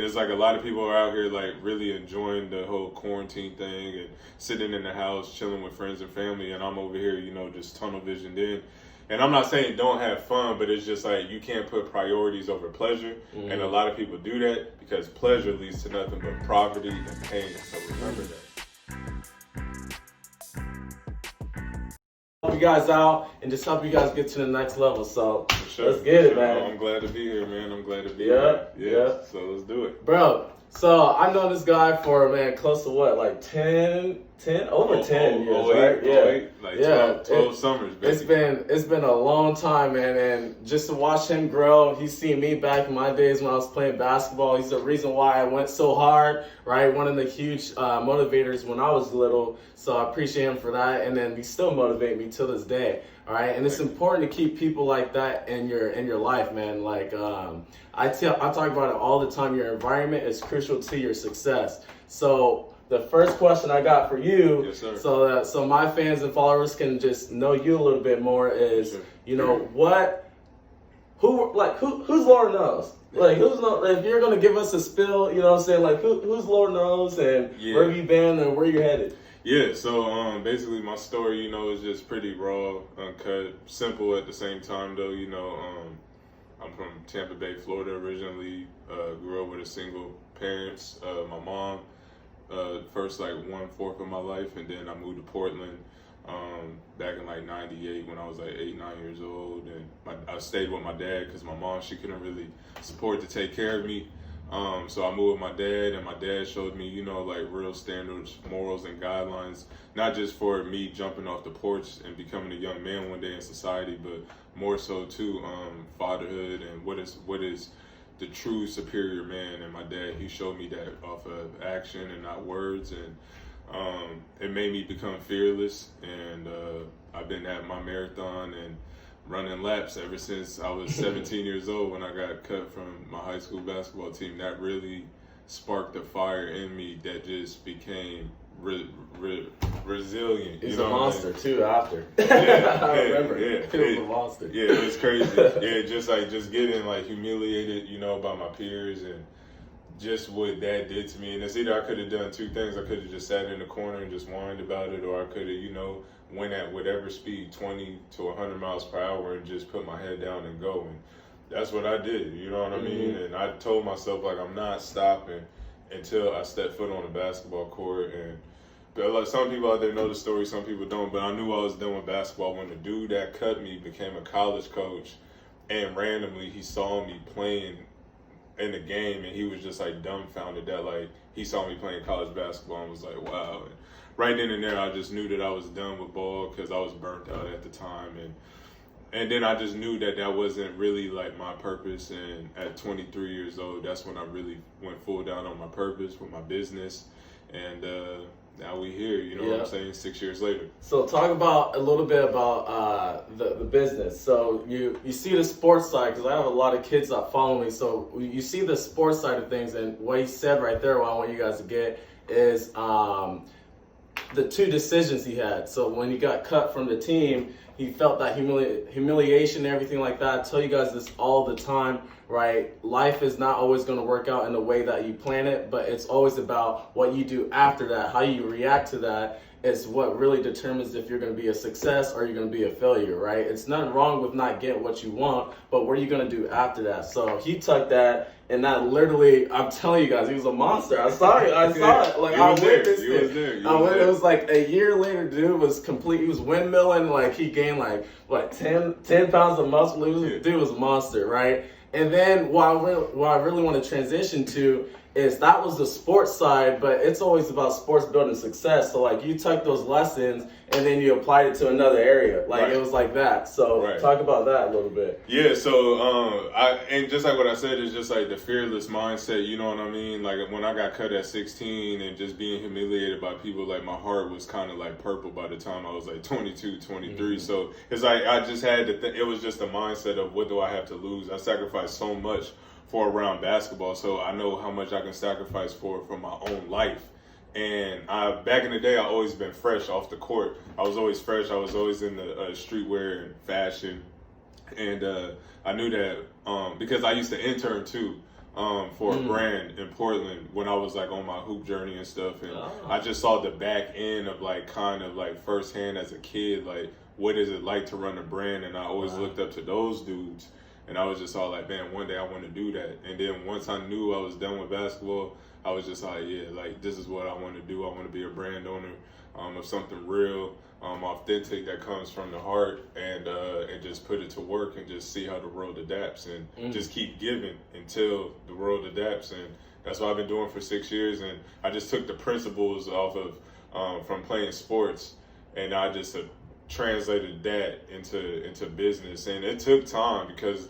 It's like a lot of people are out here like really enjoying the whole quarantine thing and sitting in the house, chilling with friends and family, and I'm over here, just tunnel visioned in. And I'm not saying don't have fun, but it's just like you can't put priorities over pleasure. And a lot of people do that because pleasure leads to nothing but poverty and pain. So remember that. Help you guys out and just help you guys get to the next level. So Sure. let's get it, man. I'm glad to be here, man. I'm glad to be here. Yeah. So let's do it. Bro, so I've known this guy for, man, close to what, like 10 over 10 years, right? Like 12 summers, baby. It's been a long time, man, and just to watch him grow, he's seen me back in my days when I was playing basketball. He's the reason why I went so hard, right? One of the huge motivators when I was little, so I appreciate him for that, and then he still motivate me till this day, all right? And it's important to keep people like that in your life, man. Like I talk about it all the time. Your environment is crucial to your success. So the first question I got for you, yes, sir. so my fans and followers can just know you a little bit more is, sure. who's Lord knows? Like, if you're going to give us a spill, you know what I'm saying? Like, who's Lord knows and where have you been and where you're headed? Yeah, so basically my story, is just pretty raw, uncut, simple at the same time, though. I'm from Tampa Bay, Florida originally. Grew up with a single parents. My mom, first like 1/4 of my life, and then I moved to Portland back in like '98 when I was like 8, 9 years old, and I stayed with my dad because my mom, she couldn't really support to take care of me. So I moved with my dad, and my dad showed me, like real standards, morals, and guidelines, not just for me jumping off the porch and becoming a young man one day in society, but more so too fatherhood and what is the true superior man. And my dad, he showed me that off of action and not words, and it made me become fearless. And I've been at my marathon and running laps ever since I was 17 years old when I got cut from my high school basketball team. That really sparked a fire in me that just became resilient. He's a monster too after. I remember. Yeah, he was a monster. Yeah, it was crazy. Yeah, just getting like humiliated, by my peers and just what that did to me. And it's either I could have done two things. I could have just sat in the corner and just whined about it, or I could have, went at whatever speed, 20 to 100 miles per hour, and just put my head down and go. And that's what I did, you know what I mean? And I told myself, like, I'm not stopping until I step foot on the basketball court. But like, some people out there know the story, some people don't, but I knew I was done with basketball when the dude that cut me became a college coach, and randomly he saw me playing in the game, and he was just like dumbfounded that like he saw me playing college basketball and was like, wow. And right then and there, I just knew that I was done with ball because I was burnt out at the time, and then I just knew that that wasn't really like my purpose. And at 23 years old, that's when I really went full down on my purpose with my business, and now we here, what I'm saying, 6 years later. So talk about a little bit about the business. So you see the sports side, because I have a lot of kids that follow me. So you see the sports side of things, and what he said right there, what I want you guys to get is the two decisions he had. So when he got cut from the team, he felt that humiliation and everything like that. I tell you guys this all the time, right? Life is not always going to work out in the way that you plan it, but it's always about what you do after that. How you react to that is what really determines if you're going to be a success or you're going to be a failure, right? It's nothing wrong with not getting what you want, but what are you going to do after that? So he took that, and that literally, I'm telling you guys, he was a monster. I saw it. Like, I witnessed it. It was like a year later, dude was complete. He was windmilling. Like, he gained like, what, 10 pounds of muscle. Dude was a monster, right? And then what I really want to transition to is that was the sports side, but it's always about sports building success. So like you took those lessons and then you applied it to another area. Like It was like that. So talk about that a little bit. Yeah, so and just like what I said, is just like the fearless mindset, you know what I mean? Like when I got cut at 16 and just being humiliated by people, like my heart was kind of like purple by the time I was like 22, 23. So it's like I just had to it was just a mindset of what do I have to lose? I sacrificed so much for a round basketball, so I know how much I can sacrifice for my own life. And back in the day, I always been fresh off the court. I was always fresh. I was always in the streetwear and fashion, and I knew that because I used to intern too. for a brand in Portland when I was like on my hoop journey and stuff, and Oh. I just saw the back end of like kind of like firsthand as a kid, like what is it like to run a brand, and I always looked up to those dudes, and I was just all like, man, one day I want to do that. And then once I knew I was done with basketball, I was just like, yeah, like this is what I want to do. I want to be a brand owner of something real, authentic that comes from the heart, and just put it to work and just see how the world adapts, and just keep giving until the world adapts. And that's what I've been doing for 6 years. And I just took the principles off of from playing sports, and I just translated that into business. And it took time because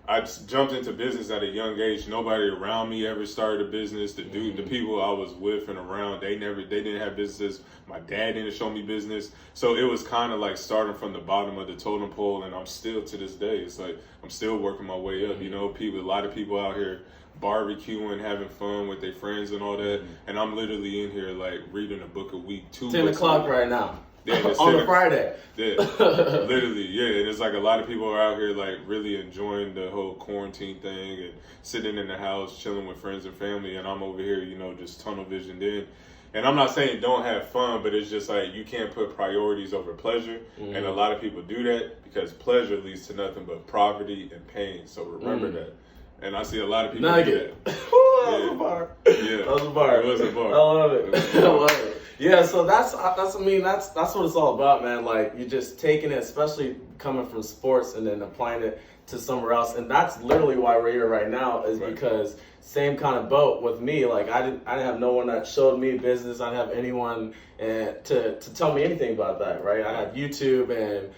I just jumped into business at a young age. Nobody around me ever started a business. The people I was with and around, they didn't have businesses. My dad didn't show me business. So it was kind of like starting from the bottom of the totem pole, and I'm still to this day. It's like I'm still working my way up. You know, a lot of people out here barbecuing, having fun with their friends and all that, and I'm literally in here like reading a book a week, 10 o'clock right now. Yeah, on a Friday. Yeah, literally, yeah. And it's like a lot of people are out here like really enjoying the whole quarantine thing and sitting in the house, chilling with friends and family. And I'm over here, you know, just tunnel visioned in. And I'm not saying don't have fun, but it's just like you can't put priorities over pleasure. And a lot of people do that because pleasure leads to nothing but poverty and pain. So remember that. And I see a lot of people Nugget. do that. That was a bar. Yeah. That was a bar. It was a bar. I love it. I love it. Yeah, so that's what it's all about, man. Like you just taking it, especially coming from sports and then applying it to somewhere else. And that's literally why we're here right now, is because same kind of boat with me. Like I didn't have no one that showed me business. I didn't have anyone to tell me anything about that, right? I had YouTube and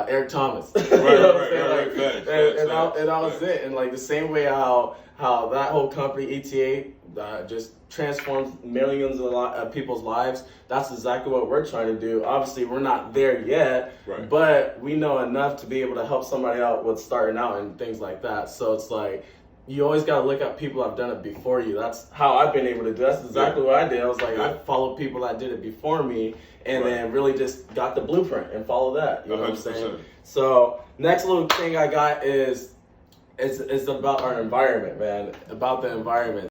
Eric Thomas. Right. And that was it. And like the same way how that whole company ETA just transforms millions of people's lives. That's exactly what we're trying to do. Obviously, we're not there yet, but we know enough to be able to help somebody out with starting out and things like that. So it's like you always got to look at people that have done it before you. That's how I've been able to do. That's exactly what I did. I was like, I followed people that did it before me, and then really just got the blueprint and follow that. You know what I'm saying? So next little thing I got is about our environment, man. About the environment.